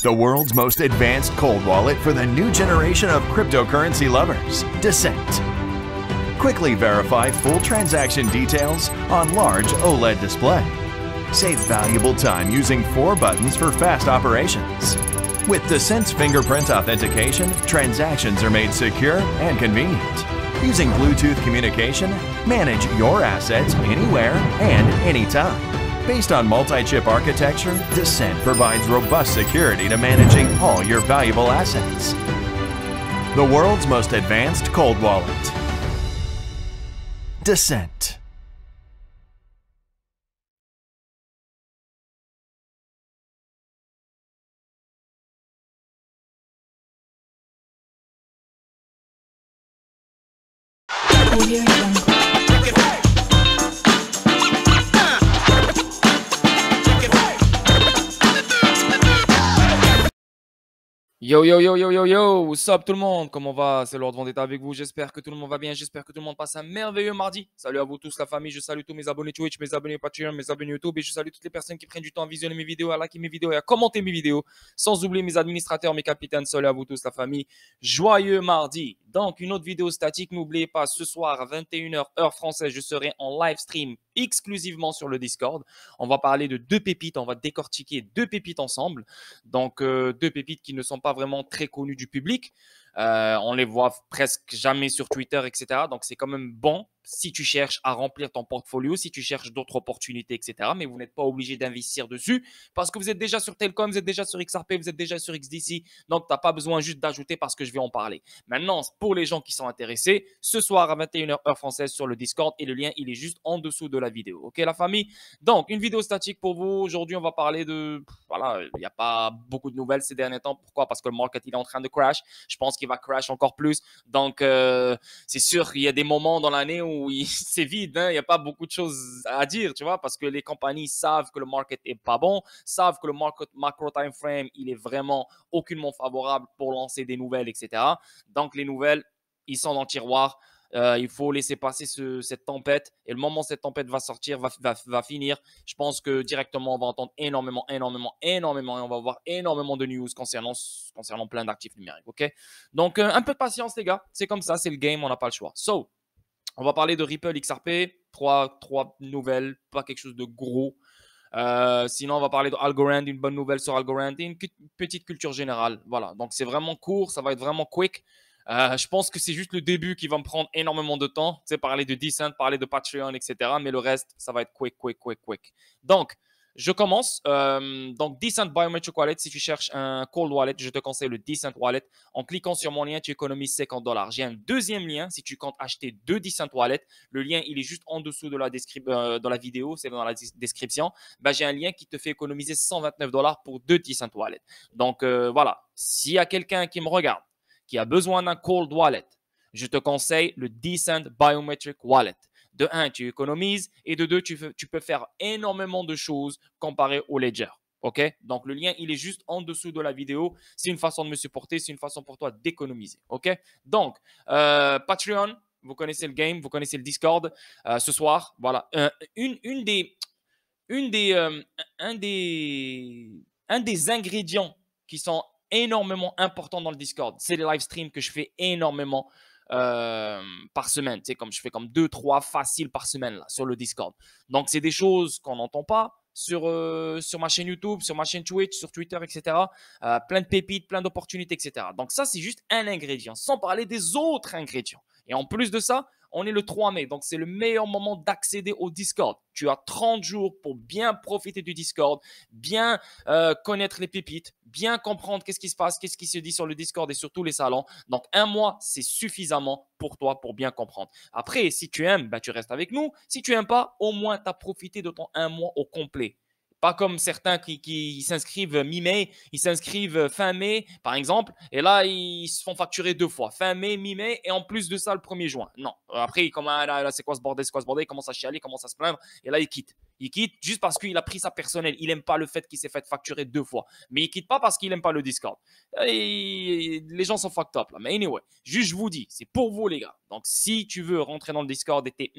The world's most advanced cold wallet for the new generation of cryptocurrency lovers, Descent. Quickly verify full transaction details on large OLED display. Save valuable time using 4 buttons for fast operations. With Descent's fingerprint authentication, transactions are made secure and convenient. Using Bluetooth communication, manage your assets anywhere and anytime. Based on multi-chip architecture, Descent provides robust security to managing all your valuable assets. The world's most advanced cold wallet. Descent. Yo yo yo yo yo yo, what's up tout le monde? Comment va? C'est Lord Vendetta avec vous. J'espère que tout le monde va bien. J'espère que tout le monde passe un merveilleux mardi. Salut à vous tous, la famille. Je salue tous mes abonnés Twitch, mes abonnés Patreon, mes abonnés YouTube. Et je salue toutes les personnes qui prennent du temps à visionner mes vidéos, à liker mes vidéos et à commenter mes vidéos. Sans oublier mes administrateurs, mes capitaines. Salut à vous tous, la famille. Joyeux mardi. Donc, une autre vidéo statique. N'oubliez pas, ce soir à 21h, heure française, je serai en live stream exclusivement sur le Discord. On va parler de 2 pépites. On va décortiquer 2 pépites ensemble. Donc, 2 pépites qui ne sont pas vraiment très connues du public. On les voit presque jamais sur Twitter, etc. Donc, c'est quand même bon si tu cherches à remplir ton portfolio, si tu cherches d'autres opportunités, etc. Mais vous n'êtes pas obligé d'investir dessus parce que vous êtes déjà sur Telcom, vous êtes déjà sur XRP, vous êtes déjà sur XDC. Donc, tu n'as pas besoin juste d'ajouter parce que je vais en parler. Maintenant, pour les gens qui sont intéressés, ce soir à 21h heure française sur le Discord et le lien, il est juste en dessous de la vidéo. OK, la famille? Donc, une vidéo statique pour vous. Aujourd'hui, on va parler de... Voilà, il n'y a pas beaucoup de nouvelles ces derniers temps. Pourquoi? Parce que le market, il est en train de crash. Je pense qu'il va crash encore plus. Donc, c'est sûr qu'il y a des moments dans l'année où c'est vide, hein? Il n'y a pas beaucoup de choses à dire, tu vois, parce que les compagnies savent que le market est pas bon, savent que le macro time frame, il est vraiment aucunement favorable pour lancer des nouvelles, etc. Donc, les nouvelles, ils sont dans le tiroir. Il faut laisser passer cette tempête. Et le moment où cette tempête va sortir, va finir, je pense que directement, on va entendre énormément, et on va voir énormément de news concernant plein d'actifs numériques. OK? Donc, un peu de patience, les gars. C'est comme ça, c'est le game, on n'a pas le choix. So, on va parler de Ripple XRP. Trois nouvelles, pas quelque chose de gros. Sinon, on va parler de Algorand, une bonne nouvelle sur Algorand et une petite culture générale. Voilà, donc c'est vraiment court, ça va être vraiment quick. Je pense que c'est juste le début qui va me prendre énormément de temps. Tu sais, parler de Decent, parler de Patreon, etc. Mais le reste, ça va être quick. Donc, je commence. Donc, Decent Biometric Wallet, si tu cherches un cold wallet, je te conseille le Decent Wallet. En cliquant sur mon lien, tu économises $50. J'ai un deuxième lien si tu comptes acheter 2 Decent Wallet. Le lien, il est juste en dessous de dans la vidéo, c'est dans la description. Ben, j'ai un lien qui te fait économiser $129 pour 2 Decent Wallet. Donc, voilà. S'il y a quelqu'un qui me regarde, qui a besoin d'un cold wallet, je te conseille le Decent Biometric Wallet. De 1, tu économises et de 2, tu peux faire énormément de choses comparé au Ledger. OK? Donc, le lien, il est juste en dessous de la vidéo. C'est une façon de me supporter. C'est une façon pour toi d'économiser. OK? Donc, Patreon, vous connaissez le game, vous connaissez le Discord. Ce soir, voilà. Un des ingrédients qui sont énormément importants dans le Discord, c'est les live streams que je fais énormément par semaine. Tu sais, comme je fais comme 2-3 faciles par semaine là, sur le Discord. Donc, c'est des choses qu'on n'entend pas sur ma chaîne YouTube, sur ma chaîne Twitch, sur Twitter, etc. Plein de pépites, plein d'opportunités, etc. Donc, ça, c'est juste un ingrédient, sans parler des autres ingrédients. Et en plus de ça, on est le 3 mai, donc c'est le meilleur moment d'accéder au Discord. Tu as 30 jours pour bien profiter du Discord, bien connaître les pépites, bien comprendre qu'est-ce qui se passe, qu'est-ce qui se dit sur le Discord et sur tous les salons. Donc, 1 mois, c'est suffisamment pour toi pour bien comprendre. Après, si tu aimes, bah, tu restes avec nous. Si tu n'aimes pas, au moins, tu as profité de ton 1 mois au complet. Pas comme certains qui s'inscrivent mi-mai, ils s'inscrivent fin mai, par exemple, et là, ils se font facturer 2 fois, fin mai, mi-mai, et en plus de ça, le 1er juin. Non. Après, là, c'est quoi ce bordel, ils commencent à chialer, ils commencent à se plaindre, et là, ils quittent. Il quitte juste parce qu'il a pris sa personnelle. Il n'aime pas le fait qu'il s'est fait facturer 2 fois. Mais il quitte pas parce qu'il n'aime pas le Discord. Et les gens sont fucked up là. Mais anyway, juste je vous dis, c'est pour vous les gars. Donc si tu veux rentrer dans le Discord et t'es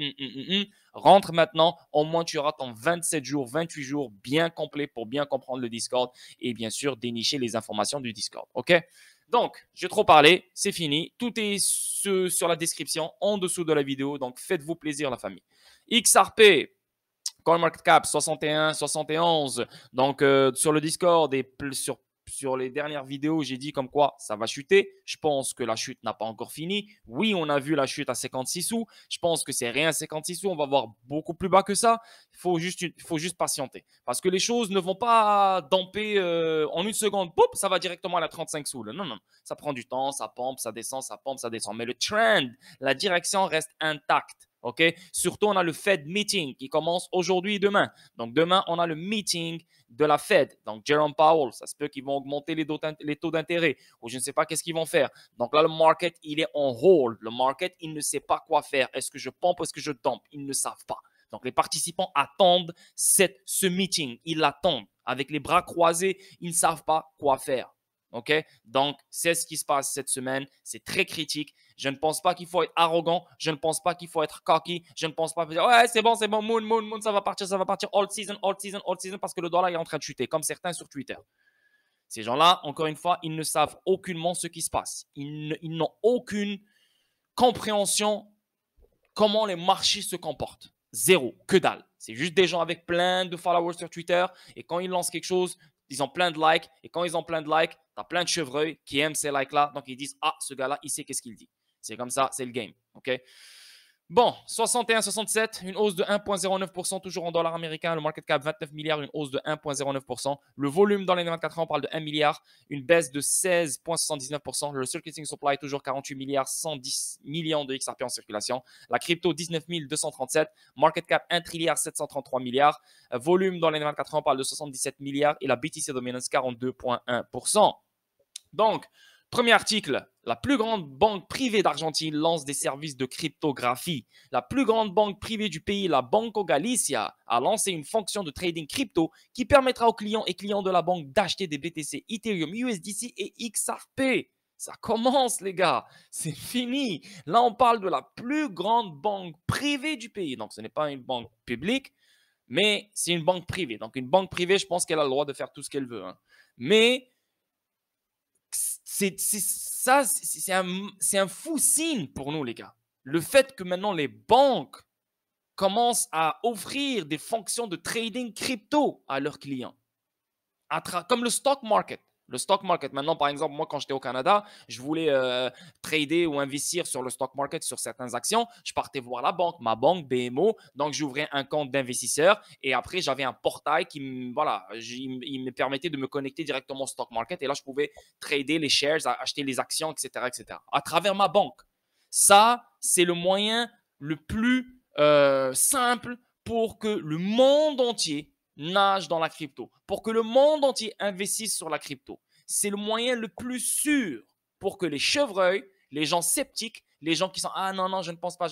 rentre maintenant. Au moins tu auras ton 27 jours, 28 jours bien complet pour bien comprendre le Discord et bien sûr dénicher les informations du Discord. Ok? Donc, j'ai trop parlé, c'est fini. Tout est sur la description en dessous de la vidéo. Donc, faites-vous plaisir la famille. XRP. CoinMarketCap 61, 71. Donc, sur le Discord et sur les dernières vidéos, j'ai dit comme quoi ça va chuter. Je pense que la chute n'a pas encore fini. Oui, on a vu la chute à 56 sous. Je pense que c'est rien à 56 sous. On va voir beaucoup plus bas que ça. Il faut juste patienter. Parce que les choses ne vont pas damper en une seconde. Poup, ça va directement à la 35 sous. Là. Non, non. Ça prend du temps, ça pompe, ça descend, ça pompe, ça descend. Mais le trend, la direction reste intacte. OK? Surtout, on a le Fed meeting qui commence aujourd'hui et demain. Donc, demain, on a le meeting de la Fed. Donc, Jerome Powell, ça se peut qu'ils vont augmenter les taux d'intérêt ou je ne sais pas qu'est-ce qu'ils vont faire. Donc là, le market, il est en hold. Le market, il ne sait pas quoi faire. Est-ce que je pompe ou est-ce que je dump? Ils ne savent pas. Donc, les participants attendent ce meeting. Ils l'attendent avec les bras croisés. Ils ne savent pas quoi faire. OK? Donc, c'est ce qui se passe cette semaine. C'est très critique. Je ne pense pas qu'il faut être arrogant. Je ne pense pas qu'il faut être cocky. Je ne pense pas dire, ouais, c'est bon, moon, ça va partir, all season, parce que le dollar est en train de chuter, comme certains sur Twitter. Ces gens-là, encore une fois, ils ne savent aucunement ce qui se passe. Ils n'ont aucune compréhension comment les marchés se comportent. Zéro, que dalle. C'est juste des gens avec plein de followers sur Twitter et quand ils lancent quelque chose, ils ont plein de likes et quand ils ont plein de likes, tu as plein de chevreuils qui aiment ces likes-là. Donc, ils disent, ah, ce gars-là, il sait qu'est-ce qu'il dit. C'est comme ça, c'est le game. OK? Bon, 61,67, une hausse de 1,09%, toujours en dollars américains. Le market cap, 29 milliards, une hausse de 1,09%. Le volume dans les 24 ans, on parle de 1 milliard, une baisse de 16,79%. Le circulating supply, toujours 48 milliards, 110 millions de XRP en circulation. La crypto, 19 237. Market cap, 1 trilliard, 733 milliards. Volume dans les 24 ans, on parle de 77 milliards. Et la BTC Dominance, 42,1%. Donc, premier article, la plus grande banque privée d'Argentine lance des services de cryptographie. La plus grande banque privée du pays, la Banco Galicia, a lancé une fonction de trading crypto qui permettra aux clients et clients de la banque d'acheter des BTC, Ethereum, USDC et XRP. Ça commence, les gars. C'est fini. Là, on parle de la plus grande banque privée du pays. Donc, ce n'est pas une banque publique, mais c'est une banque privée. Donc, une banque privée, je pense qu'elle a le droit de faire tout ce qu'elle veut. Hein. Mais c'est un fou signe pour nous, les gars. Le fait que maintenant les banques commencent à offrir des fonctions de trading crypto à leurs clients, comme le stock market. Le stock market, maintenant, par exemple, moi, quand j'étais au Canada, je voulais trader ou investir sur le stock market, sur certaines actions. Je partais voir la banque, ma banque, BMO. Donc, j'ouvrais un compte d'investisseur et après, j'avais un portail qui il me permettait de me connecter directement au stock market. Et là, je pouvais trader les shares, acheter les actions, etc., etc. à travers ma banque. Ça, c'est le moyen le plus simple pour que le monde entier nage dans la crypto, pour que le monde entier investisse sur la crypto. C'est le moyen le plus sûr pour que les chevreuils, les gens sceptiques, les gens qui sont « Ah non, non, je ne pense pas,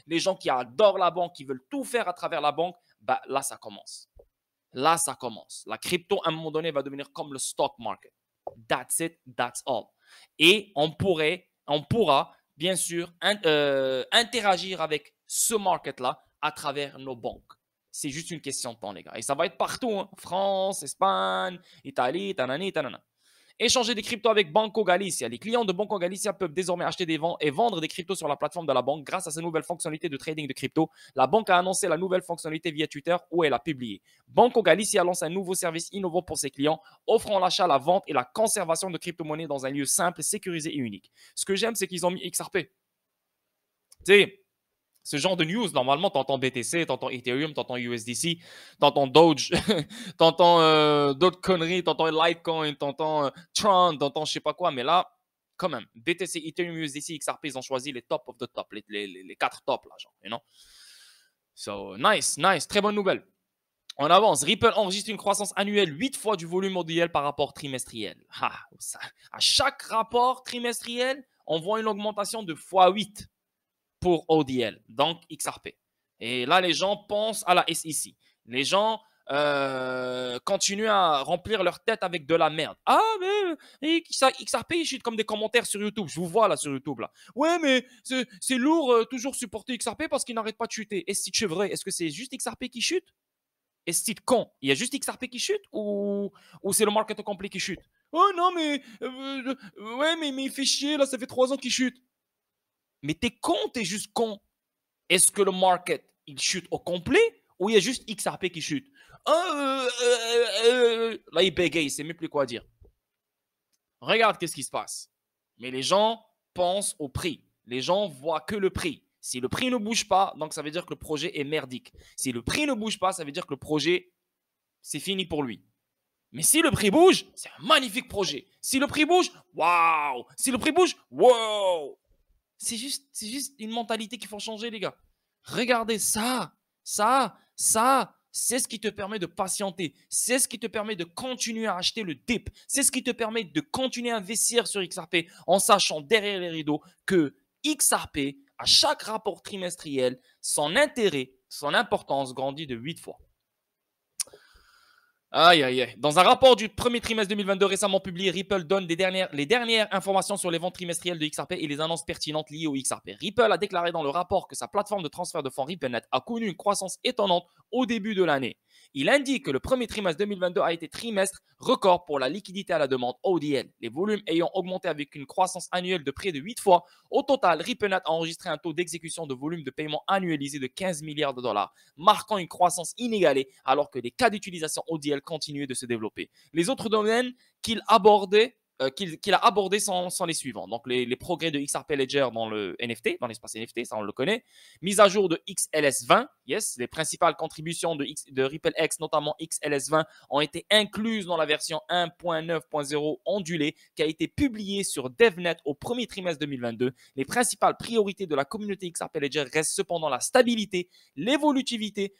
les gens qui adorent la banque, qui veulent tout faire à travers la banque, bah, là, ça commence. Là, ça commence. La crypto, à un moment donné, va devenir comme le stock market. That's it, that's all. Et on pourra, bien sûr, interagir avec ce market-là à travers nos banques. C'est juste une question de temps, les gars. Et ça va être partout. Hein. France, Espagne, Italie, tanana. Échanger des cryptos avec Banco Galicia. Les clients de Banco Galicia peuvent désormais acheter et vendre des cryptos sur la plateforme de la banque grâce à ces nouvelles fonctionnalités de trading de crypto. La banque a annoncé la nouvelle fonctionnalité via Twitter où elle a publié. Banco Galicia lance un nouveau service innovant pour ses clients, offrant l'achat, la vente et la conservation de crypto-monnaies dans un lieu simple, sécurisé et unique. Ce que j'aime, c'est qu'ils ont mis XRP. Tu sais, ce genre de news, normalement, tu entends BTC, tu entends Ethereum, tu entends USDC, tu entends Doge, tu entends d'autres conneries, tu entends Litecoin, tu entends Tron, tu entends je sais pas quoi. Mais là, quand même, BTC, Ethereum, USDC, XRP, ils ont choisi les top of the top, les 4 top là, genre, you know? So, nice. Très bonne nouvelle. On avance. Ripple enregistre une croissance annuelle 8 fois du volume mondial par rapport trimestriel. À chaque rapport trimestriel, on voit une augmentation de x8. Pour ODL, donc XRP. Et là, les gens pensent à la SEC. Les gens continuent à remplir leur tête avec de la merde. Ah, mais XRP, il chute comme des commentaires sur YouTube. Je vous vois là sur YouTube. Là. Ouais, mais c'est lourd toujours supporter XRP parce qu'il n'arrête pas de chuter. Et si tu es vrai, est-ce que c'est juste XRP qui chute? Est-ce que con? Il y a juste XRP qui chute ou c'est le market au complet qui chute? Oh non, mais ouais, mais il fait chier là, ça fait 3 ans qu'il chute. Mais t'es con, t'es juste con. Est-ce que le market, il chute au complet ou il y a juste XRP qui chute? Là, il bégaye, il sait même plus quoi dire. Regarde qu'est-ce qui se passe. Mais les gens pensent au prix. Les gens voient que le prix. Si le prix ne bouge pas, donc ça veut dire que le projet est merdique. Si le prix ne bouge pas, ça veut dire que le projet, c'est fini pour lui. Mais si le prix bouge, c'est un magnifique projet. Si le prix bouge, waouh! Si le prix bouge, waouh! C'est juste une mentalité qu'il faut changer, les gars. Regardez ça, c'est ce qui te permet de patienter. C'est ce qui te permet de continuer à acheter le dip. C'est ce qui te permet de continuer à investir sur XRP en sachant derrière les rideaux que XRP, à chaque rapport trimestriel, son intérêt, son importance grandit de 8 fois. Aïe, aïe, aïe. Dans un rapport du premier trimestre 2022 récemment publié, Ripple donne les dernières informations sur les ventes trimestrielles de XRP et les annonces pertinentes liées au XRP. Ripple a déclaré dans le rapport que sa plateforme de transfert de fonds RippleNet a connu une croissance étonnante au début de l'année. Il indique que le premier trimestre 2022 a été trimestre record pour la liquidité à la demande ODL, les volumes ayant augmenté avec une croissance annuelle de près de 8 fois. Au total, RippleNet a enregistré un taux d'exécution de volume de paiement annualisé de 15 milliards de dollars, marquant une croissance inégalée alors que les cas d'utilisation ODL continuaient de se développer. Les autres domaines qu'il a abordés sont les suivants. Donc, les progrès de XRP Ledger dans le NFT, dans l'espace NFT, ça on le connaît. Mise à jour de XLS20, yes. Les principales contributions de RippleX, notamment XLS20, ont été incluses dans la version 1.9.0 ondulée qui a été publiée sur DevNet au premier trimestre 2022. Les principales priorités de la communauté XRP Ledger restent cependant la stabilité, l'évolutivité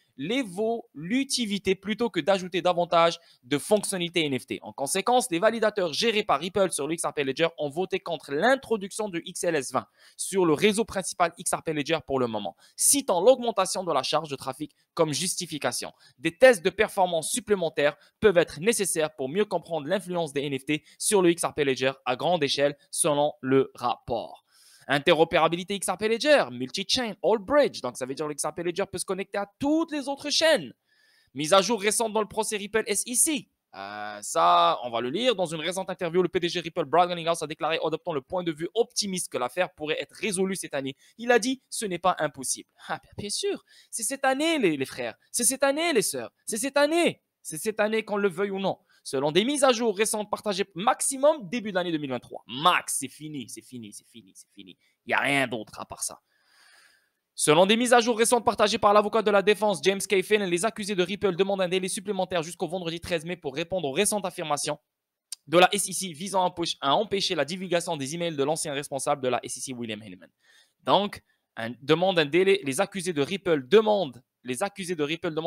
plutôt que d'ajouter davantage de fonctionnalités NFT. En conséquence, les validateurs gérés par Ripple sur le XRP Ledger ont voté contre l'introduction du XLS20 sur le réseau principal XRP Ledger pour le moment, citant l'augmentation de la charge de trafic comme justification. Des tests de performance supplémentaires peuvent être nécessaires pour mieux comprendre l'influence des NFT sur le XRP Ledger à grande échelle selon le rapport. Interopérabilité XRP Ledger, multi-chain, all bridge. Donc, ça veut dire que le XRP Ledger peut se connecter à toutes les autres chaînes. Mise à jour récente dans le procès Ripple SEC. Ça, on va le lire. Dans une récente interview, le PDG Ripple, Brad Garlinghouse, a déclaré, adoptant le point de vue optimiste, que l'affaire pourrait être résolue cette année. Il a dit, ce n'est pas impossible. Ah, bien sûr, c'est cette année, les frères. C'est cette année, les sœurs. C'est cette année. C'est cette année, qu'on le veuille ou non. Selon des mises à jour récentes partagées maximum début de l'année 2023. Max, c'est fini, c'est fini, c'est fini, c'est fini. Il n'y a rien d'autre à part ça. Selon des mises à jour récentes partagées par l'avocat de la défense James K. Flynn, les accusés de Ripple demandent un délai supplémentaire jusqu'au vendredi 13 mai pour répondre aux récentes affirmations de la SEC visant à empêcher la divulgation des emails de l'ancien responsable de la SEC, William Hillman. Donc, les accusés de Ripple demandent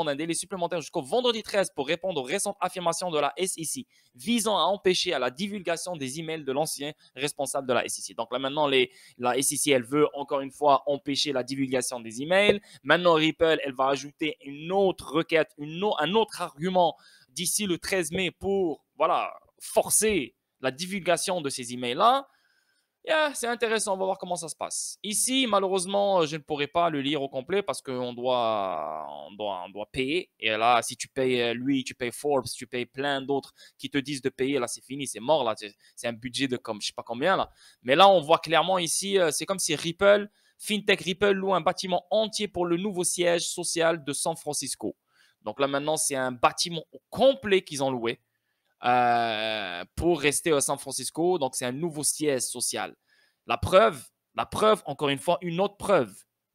un délai supplémentaire jusqu'au vendredi 13 pour répondre aux récentes affirmations de la SEC visant à empêcher la divulgation des emails de l'ancien responsable de la SEC. Donc là, maintenant, la SEC, elle veut encore une fois empêcher la divulgation des emails. Maintenant, Ripple, elle va ajouter une autre requête, un autre argument d'ici le 13 mai pour forcer la divulgation de ces emails-là. Yeah, c'est intéressant, on va voir comment ça se passe. Ici, malheureusement, je ne pourrai pas le lire au complet parce qu'on doit payer. Et là, si tu payes lui, tu payes Forbes, tu payes plein d'autres qui te disent de payer, là, c'est fini, c'est mort. Là, c'est un budget de comme je ne sais pas combien. Là. Mais là, on voit clairement ici, c'est comme si FinTech Ripple loue un bâtiment entier pour le nouveau siège social de San Francisco. Donc là, maintenant, c'est un bâtiment au complet qu'ils ont loué. Pour rester à San Francisco. Donc, c'est un nouveau siège social. La preuve, encore une fois, une autre preuve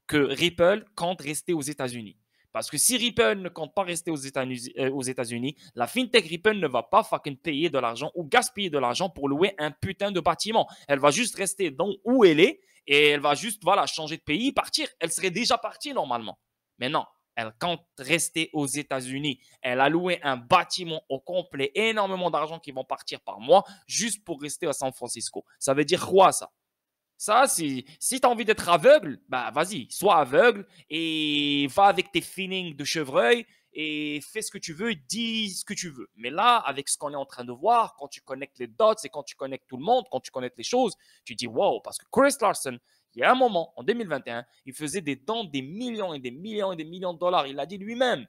que Ripple compte rester aux États-Unis. Parce que si Ripple ne compte pas rester aux États-Unis, la FinTech Ripple ne va pas fucking payer de l'argent ou gaspiller de l'argent pour louer un putain de bâtiment. Elle va juste rester où elle est et elle va juste changer de pays, partir. Elle serait déjà partie normalement. Mais non. Elle compte rester aux États-Unis. Elle a loué un bâtiment au complet, énormément d'argent qui vont partir par mois juste pour rester à San Francisco. Ça veut dire quoi ça? Ça, si tu as envie d'être aveugle, vas-y, sois aveugle et va avec tes feelings de chevreuil et fais ce que tu veux, dis ce que tu veux. Mais là, avec ce qu'on est en train de voir, quand tu connectes les dots et quand tu connectes tout le monde, quand tu connectes les choses, tu dis wow, parce que Chris Larson, il y a un moment, en 2021, il faisait des dons des millions et des millions et des millions de dollars. Il l'a dit lui-même.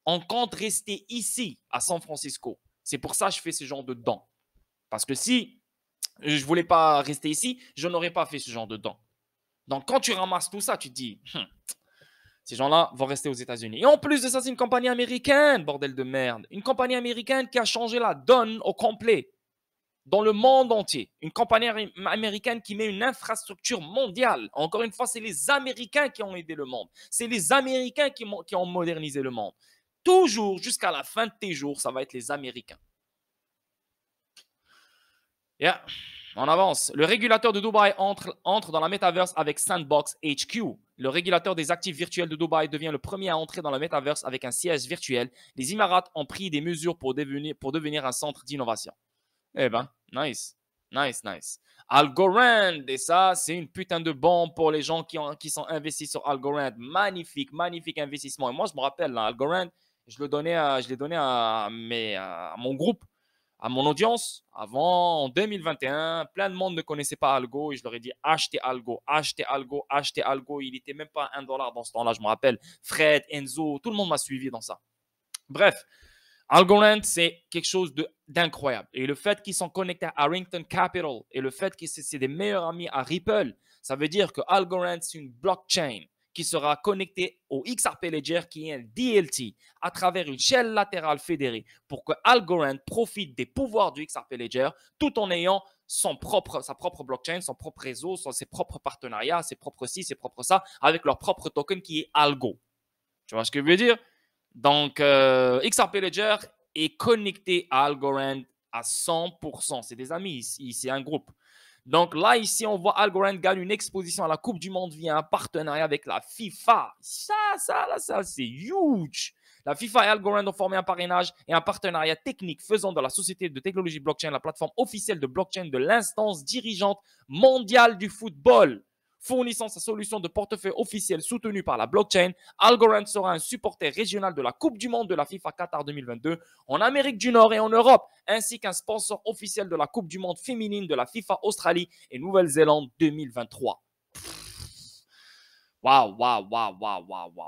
On compte rester ici, à San Francisco. C'est pour ça que je fais ce genre de dons. Parce que si je ne voulais pas rester ici, je n'aurais pas fait ce genre de dons. Donc, quand tu ramasses tout ça, tu te dis, ces gens-là vont rester aux États-Unis. Et en plus de ça, c'est une compagnie américaine, bordel de merde. Une compagnie américaine qui a changé la donne au complet dans le monde entier. Une compagnie américaine qui met une infrastructure mondiale. Encore une fois, c'est les Américains qui ont aidé le monde. C'est les Américains qui ont modernisé le monde. Toujours, jusqu'à la fin de tes jours, ça va être les Américains. Yeah. On avance. Le régulateur de Dubaï entre dans la Metaverse avec Sandbox HQ. Le régulateur des actifs virtuels de Dubaï devient le premier à entrer dans la Metaverse avec un siège virtuel. Les Émirats ont pris des mesures pour devenir un centre d'innovation. Eh ben, nice. Nice, nice. Algorand, et ça, c'est une putain de bombe pour les gens qui sont investis sur Algorand. Magnifique, magnifique investissement. Et moi, je me rappelle, là, Algorand, je l'ai donné à mon groupe, à mon audience. Avant, en 2021, plein de monde ne connaissait pas Algo et je leur ai dit achetez Algo, achetez Algo, achetez Algo. Il n'était même pas $1 dans ce temps-là, je me rappelle. Fred, Enzo, tout le monde m'a suivi dans ça. Bref, Algorand, c'est quelque chose d'incroyable. Et le fait qu'ils sont connectés à Arlington Capital et le fait que c'est des meilleurs amis à Ripple, ça veut dire que Algorand, c'est une blockchain qui sera connectée au XRP Ledger qui est un DLT à travers une chaîne latérale fédérée pour que Algorand profite des pouvoirs du XRP Ledger tout en ayant sa propre blockchain, son propre réseau, ses propres partenariats, ses propres ci, ses propres ça, avec leur propre token qui est Algo. Tu vois ce que je veux dire? Donc, XRP Ledger est connecté à Algorand à 100%. C'est des amis, c'est un groupe. Donc là, ici, on voit Algorand gagne une exposition à la Coupe du Monde via un partenariat avec la FIFA. Ça, c'est huge. La FIFA et Algorand ont formé un parrainage et un partenariat technique faisant de la société de technologie blockchain la plateforme officielle de blockchain de l'instance dirigeante mondiale du football. Fournissant sa solution de portefeuille officielle soutenue par la blockchain, Algorand sera un supporter régional de la Coupe du Monde de la FIFA Qatar 2022 en Amérique du Nord et en Europe, ainsi qu'un sponsor officiel de la Coupe du Monde féminine de la FIFA Australie et Nouvelle-Zélande 2023. Waouh.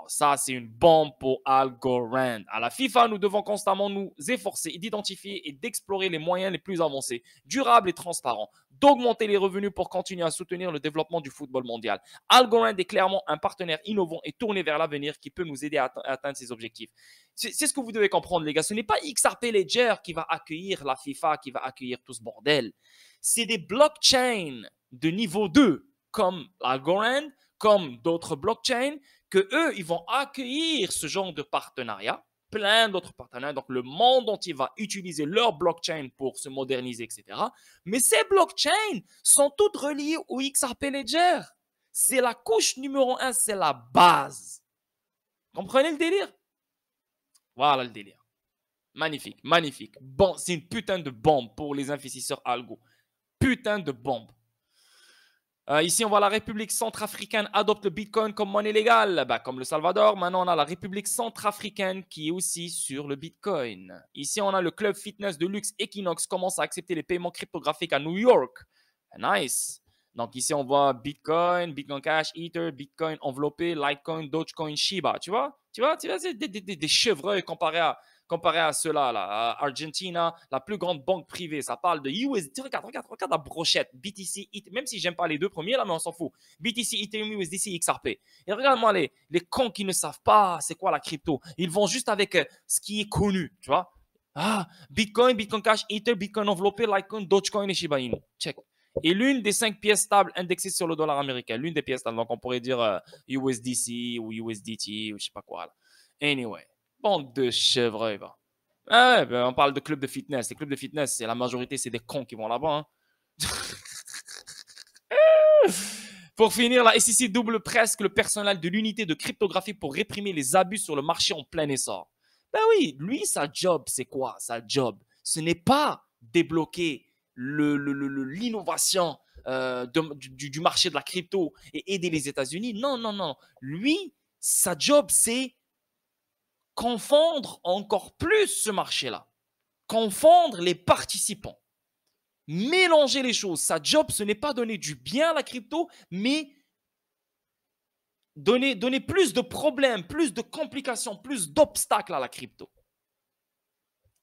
Ça, c'est une bombe pour Algorand. À la FIFA, nous devons constamment nous efforcer d'identifier et d'explorer les moyens les plus avancés, durables et transparents, d'augmenter les revenus pour continuer à soutenir le développement du football mondial. Algorand est clairement un partenaire innovant et tourné vers l'avenir qui peut nous aider à atteindre ces objectifs. C'est ce que vous devez comprendre, les gars. Ce n'est pas XRP Ledger qui va accueillir la FIFA, qui va accueillir tout ce bordel. C'est des blockchains de niveau 2, comme Algorand, comme d'autres blockchains, que eux, ils vont accueillir ce genre de partenariat, plein d'autres partenaires. Donc, le monde entier va utiliser leur blockchain pour se moderniser, etc. Mais ces blockchains sont toutes reliées au XRP Ledger. C'est la couche numéro 1, c'est la base. Comprenez le délire? Voilà le délire. Magnifique, magnifique. Bon, c'est une putain de bombe pour les investisseurs algo. Putain de bombe. Ici, on voit la République centrafricaine adopte le Bitcoin comme monnaie légale, comme le Salvador. Maintenant, on a la République centrafricaine qui est aussi sur le Bitcoin. Ici, on a le club fitness de luxe Equinox commence à accepter les paiements cryptographiques à New York. Nice. Donc ici, on voit Bitcoin, Bitcoin Cash, Ether, Bitcoin enveloppé, Litecoin, Dogecoin, Shiba. Tu vois, c'est des chevreuils comparé à ceux-là, là, à Argentina, la plus grande banque privée. Ça parle de USD. Regarde la brochette. BTC, même si j'aime pas les deux premiers, là, mais on s'en fout. BTC, Ethereum, USDC, XRP. Et regarde-moi les cons qui ne savent pas c'est quoi la crypto. Ils vont juste avec ce qui est connu, tu vois. Bitcoin, Bitcoin Cash, Ether, Bitcoin enveloppé, Litecoin, Dogecoin et Shiba Inu. Check. Et l'une des 5 pièces stables indexées sur le dollar américain. L'une des pièces stables. Donc, on pourrait dire USDC ou USDT ou je sais pas quoi. Là. Anyway. Bande de chevreuils, va. On parle de clubs de fitness. Les clubs de fitness, la majorité, c'est des cons qui vont là-bas. Hein. Pour finir, la SEC double presque le personnel de l'unité de cryptographie pour réprimer les abus sur le marché en plein essor. Ben oui, lui, sa job, c'est quoi? Sa job, ce n'est pas débloquer l'innovation du marché de la crypto et aider les États-Unis. Non. Lui, sa job, c'est confondre encore plus ce marché-là. Confondre les participants. Mélanger les choses. Sa job, ce n'est pas donner du bien à la crypto, mais donner plus de problèmes, plus de complications, plus d'obstacles à la crypto.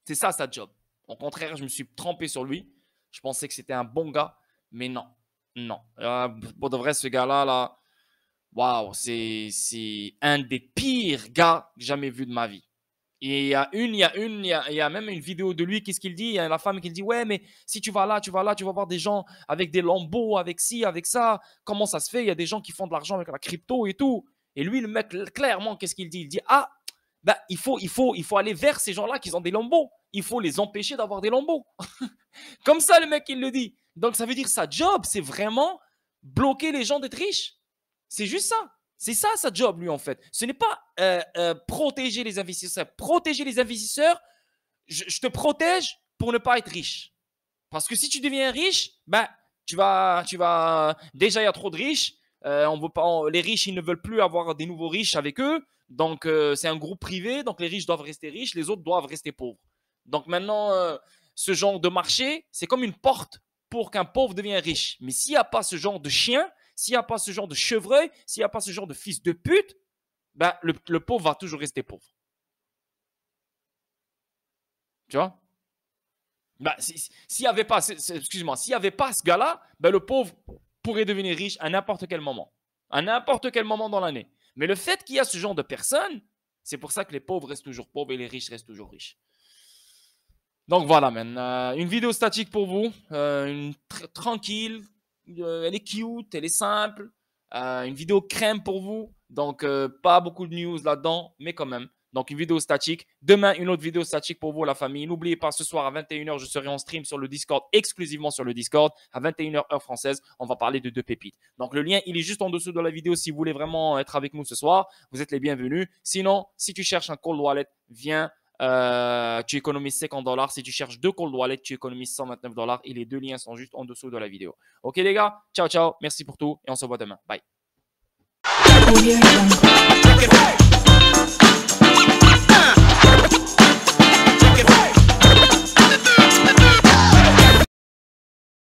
C'est ça sa job. Au contraire, je me suis trompé sur lui. Je pensais que c'était un bon gars, mais non. Non. Pour de vrai, ce gars-là, waouh, c'est un des pires gars que j'ai jamais vu de ma vie. Et il y a même une vidéo de lui. Qu'est-ce qu'il dit? Il y a la femme qui dit, ouais, mais si tu vas là, tu vas voir des gens avec des lambeaux, avec ci, avec ça. Comment ça se fait? Il y a des gens qui font de l'argent avec la crypto et tout. Et lui, le mec, clairement, qu'est-ce qu'il dit? Il dit, ah, ben, il faut aller vers ces gens-là qui ont des lambeaux. Il faut les empêcher d'avoir des lambeaux. Comme ça, le mec, il le dit. Donc, ça veut dire sa job, c'est vraiment bloquer les gens d'être riches. C'est juste ça. C'est ça sa job, lui, en fait. Ce n'est pas protéger les investisseurs. Protéger les investisseurs, je te protège pour ne pas être riche. Parce que si tu deviens riche, ben, tu vas déjà, il y a trop de riches. On veut pas, les riches, ils ne veulent plus avoir des nouveaux riches avec eux. Donc, c'est un groupe privé. Donc, les riches doivent rester riches. Les autres doivent rester pauvres. Donc, maintenant, ce genre de marché, c'est comme une porte pour qu'un pauvre devienne riche. Mais s'il n'y a pas ce genre de chien, s'il n'y a pas ce genre de chevreuil, s'il n'y a pas ce genre de fils de pute, ben, le pauvre va toujours rester pauvre. Tu vois? Ben, s'il n'y avait pas, excuse-moi, s'il n'y avait pas ce gars-là, ben, le pauvre pourrait devenir riche à n'importe quel moment. À n'importe quel moment dans l'année. Mais le fait qu'il y a ce genre de personnes, c'est pour ça que les pauvres restent toujours pauvres et les riches restent toujours riches. Donc voilà, man. Une vidéo statique pour vous. Tranquille. Elle est cute, elle est simple. Une vidéo crème pour vous. Donc, pas beaucoup de news là-dedans, mais quand même. Donc, une vidéo statique. Demain, une autre vidéo statique pour vous, la famille. N'oubliez pas, ce soir à 21h, je serai en stream sur le Discord, exclusivement sur le Discord. À 21h, heure française, on va parler de 2 pépites. Donc, le lien, il est juste en dessous de la vidéo si vous voulez vraiment être avec nous ce soir. Vous êtes les bienvenus. Sinon, si tu cherches un cold wallet, viens. Tu économises $50. Si tu cherches 2 cold wallets, tu économises $129. Et les 2 liens sont juste en dessous de la vidéo. Ok les gars, ciao ciao, merci pour tout et on se voit demain. Bye.